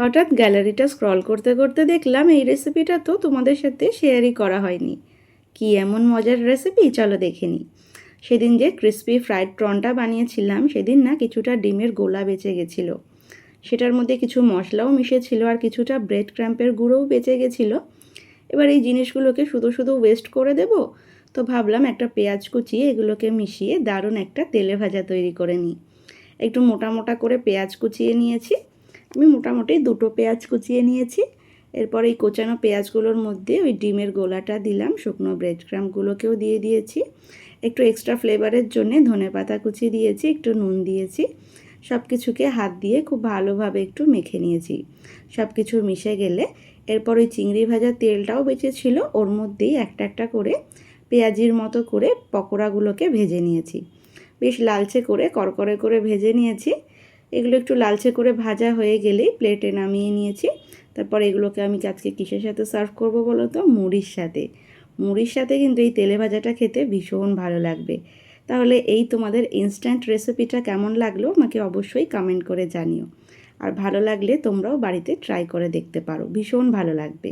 হঠাৎ গ্যালারিটা স্ক্রল করতে করতে দেখলাম এই রেসিপিটা তো তোমাদের সাথে শেয়ারই করা হয়নি। কি এমন মজার রেসিপি, চলো দেখে নিই। সেদিন যে ক্রিসপি ফ্রাইড প্রনটা বানিয়েছিলাম, সেদিন না কিছুটা ডিমের গোলা বেঁচে গেছিলো। সেটার মধ্যে কিছু মশলাও মিশেছিল আর কিছুটা ব্রেড ক্র্যাম্পের গুঁড়োও বেঁচে গেছিলো। এবার এই জিনিসগুলোকে শুধু শুধু ওয়েস্ট করে দেব, তো ভাবলাম একটা পেঁয়াজ কুচিয়ে এগুলোকে মিশিয়ে দারুণ একটা তেলে ভাজা তৈরি করে নিই। একটু মোটা মোটা করে পেঁয়াজ কুচিয়ে নিয়েছি। আমি মোটামুটি 2টো পেঁয়াজ কুচিয়ে নিয়েছি। এরপর এই কোচানো পেঁয়াজগুলোর মধ্যে ওই ডিমের গোলাটা দিলাম, শুকনো ব্রেড ক্রাম্পগুলোকেও দিয়ে দিয়েছি। একটু এক্সট্রা ফ্লেভারের জন্যে ধনেপাতা কুচি দিয়েছি, একটু নুন দিয়েছি। সব কিছুকে হাত দিয়ে খুব ভালোভাবে একটু মেখে নিয়েছি। সব কিছু মিশে গেলে এরপর ওই চিংড়ি ভাজার তেলটাও বেঁচেছিল, ওর মধ্যেই একটা একটা করে পেঁয়াজির মতো করে পকোড়াগুলোকে ভেজে নিয়েছি। বেশ লালচে করে কড়কড়ে করে ভেজে নিয়েছি। এগুলো একটু লালচে করে ভাজা হয়ে গেলেই প্লেটে নামিয়ে নিয়েছি। তারপর এগুলোকে আমি আজকে কিসের সাথে সার্ভ করব বলো তো? মুড়ির সাথে। মুড়ির সাথে কিন্তু এই তেলে ভাজাটা খেতে ভীষণ ভালো লাগবে। তাহলে এই তোমাদের ইনস্ট্যান্ট রেসিপিটা কেমন লাগলো আমাকে অবশ্যই কমেন্ট করে জানিও। আর ভালো লাগলে তোমরাও বাড়িতে ট্রাই করে দেখতে পারো, ভীষণ ভালো লাগবে।